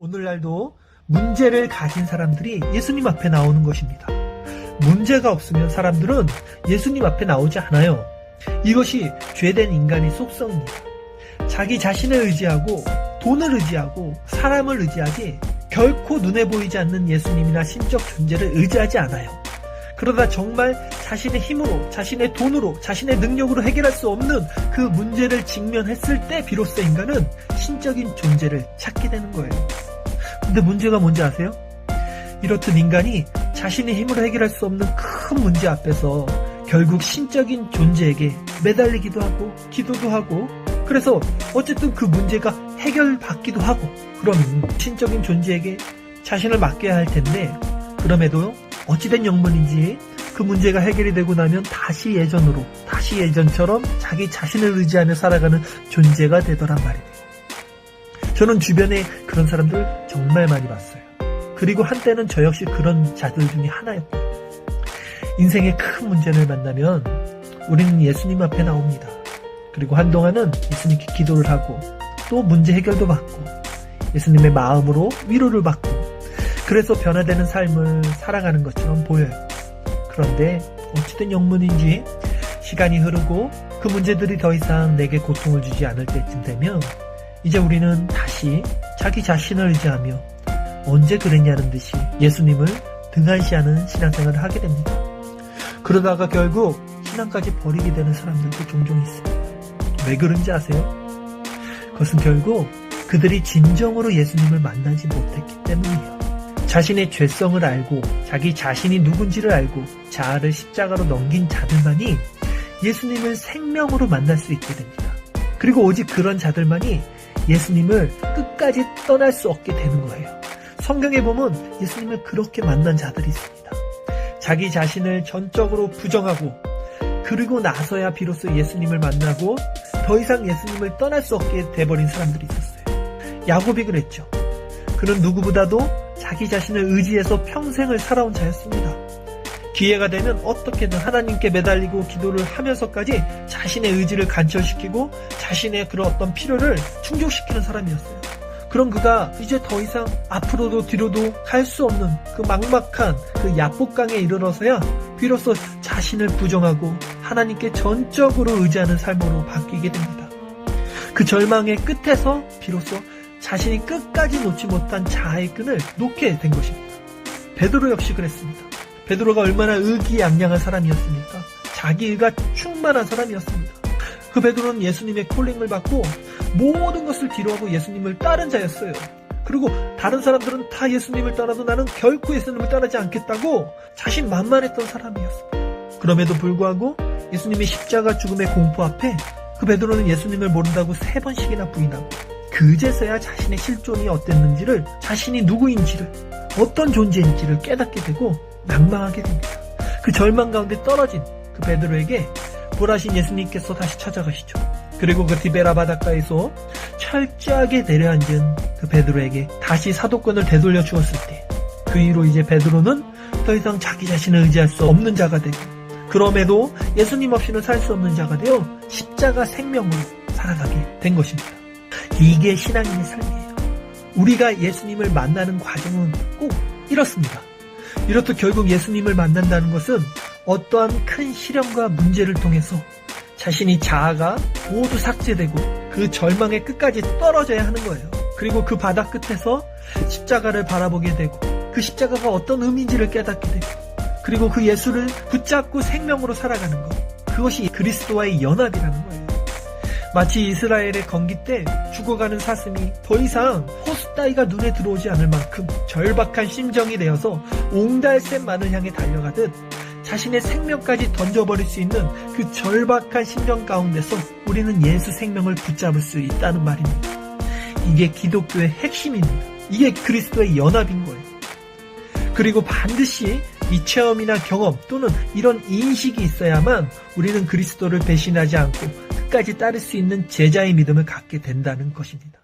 오늘날도 문제를 가진 사람들이 예수님 앞에 나오는 것입니다. 문제가 없으면 사람들은 예수님 앞에 나오지 않아요. 이것이 죄된 인간의 속성입니다. 자기 자신을 의지하고 돈을 의지하고 사람을 의지하지 결코 눈에 보이지 않는 예수님이나 신적 존재를 의지하지 않아요. 그러다 정말 자신의 힘으로, 자신의 돈으로, 자신의 능력으로 해결할 수 없는 그 문제를 직면했을 때 비로소 인간은 신적인 존재를 찾게 되는 거예요. 근데 문제가 뭔지 아세요? 이렇듯 인간이 자신의 힘으로 해결할 수 없는 큰 문제 앞에서 결국 신적인 존재에게 매달리기도 하고 기도도 하고, 그래서 어쨌든 그 문제가 해결받기도 하고, 그럼 신적인 존재에게 자신을 맡겨야 할 텐데, 그럼에도 어찌된 영문인지 그 문제가 해결이 되고 나면 다시 예전처럼 자기 자신을 의지하며 살아가는 존재가 되더란 말이에요. 저는 주변에 그런 사람들 정말 많이 봤어요. 그리고 한때는 저 역시 그런 자들 중에 하나였고, 인생의 큰 문제를 만나면 우리는 예수님 앞에 나옵니다. 그리고 한동안은 예수님께 기도를 하고 또 문제 해결도 받고 예수님의 마음으로 위로를 받고, 그래서 변화되는 삶을 살아가는 것처럼 보여요. 그런데 어찌된 영문인지 시간이 흐르고 그 문제들이 더 이상 내게 고통을 주지 않을 때쯤 되면 이제 우리는 다시 자기 자신을 의지하며 언제 그랬냐는 듯이 예수님을 등한시하는 신앙생활을 하게 됩니다. 그러다가 결국 신앙까지 버리게 되는 사람들도 종종 있습니다. 왜 그런지 아세요? 그것은 결국 그들이 진정으로 예수님을 만나지 못했기 때문이에요. 자신의 죄성을 알고 자기 자신이 누군지를 알고 자아를 십자가로 넘긴 자들만이 예수님을 생명으로 만날 수 있게 됩니다. 그리고 오직 그런 자들만이 예수님을 끝까지 떠날 수 없게 되는 거예요. 성경에 보면 예수님을 그렇게 만난 자들이 있습니다. 자기 자신을 전적으로 부정하고 그리고 나서야 비로소 예수님을 만나고 더 이상 예수님을 떠날 수 없게 돼버린 사람들이 있었어요. 야곱이 그랬죠. 그는 누구보다도 자기 자신을 의지해서 평생을 살아온 자였습니다. 기회가 되면 어떻게든 하나님께 매달리고 기도를 하면서까지 자신의 의지를 간철시키고 자신의 그런 어떤 필요를 충족시키는 사람이었어요. 그럼 그가 이제 더 이상 앞으로도 뒤로도 갈 수 없는 그 막막한 그 야복강에 이르러서야 비로소 자신을 부정하고 하나님께 전적으로 의지하는 삶으로 바뀌게 됩니다. 그 절망의 끝에서 비로소 자신이 끝까지 놓지 못한 자아의 끈을 놓게 된 것입니다. 베드로 역시 그랬습니다. 베드로가 얼마나 의기양양한 사람이었습니까? 자기의가 충만한 사람이었습니다. 그 베드로는 예수님의 콜링을 받고 모든 것을 뒤로하고 예수님을 따른 자였어요. 그리고 다른 사람들은 다 예수님을 따라도 나는 결코 예수님을 따르지 않겠다고 자신만만했던 사람이었습니다. 그럼에도 불구하고 예수님의 십자가 죽음의 공포 앞에 그 베드로는 예수님을 모른다고 3번씩이나 부인하고 그제서야 자신의 실존이 어땠는지를, 자신이 누구인지를, 어떤 존재인지를 깨닫게 되고 낭망하게 됩니다. 그 절망 가운데 떨어진 그 베드로에게 부활하신 예수님께서 다시 찾아가시죠. 그리고 그 디베라 바닷가에서 철저하게 내려앉은 그 베드로에게 다시 사도권을 되돌려 주었을 때, 그 이후로 이제 베드로는 더 이상 자기 자신을 의지할 수 없는 자가 되고, 그럼에도 예수님 없이는 살 수 없는 자가 되어 십자가 생명으로 살아가게 된 것입니다. 이게 신앙인의 삶이에요. 우리가 예수님을 만나는 과정은 꼭 이렇습니다. 이렇듯 결국 예수님을 만난다는 것은 어떠한 큰 시련과 문제를 통해서 자신이 자아가 모두 삭제되고 그 절망의 끝까지 떨어져야 하는 거예요. 그리고 그 바다 끝에서 십자가를 바라보게 되고 그 십자가가 어떤 의미인지를 깨닫게 되고, 그리고 그 예수를 붙잡고 생명으로 살아가는 것, 그것이 그리스도와의 연합이라는 거예요. 마치 이스라엘의 건기 때 죽어가는 사슴이 더 이상 호수 따위가 눈에 들어오지 않을 만큼 절박한 심정이 되어서 옹달샘만을 향해 달려가듯 자신의 생명까지 던져버릴 수 있는 그 절박한 심정 가운데서 우리는 예수 생명을 붙잡을 수 있다는 말입니다. 이게 기독교의 핵심입니다. 이게 그리스도의 연합인 거예요. 그리고 반드시 이 체험이나 경험 또는 이런 인식이 있어야만 우리는 그리스도를 배신하지 않고 끝까지 따를 수 있는 제자의 믿음을 갖게 된다는 것입니다.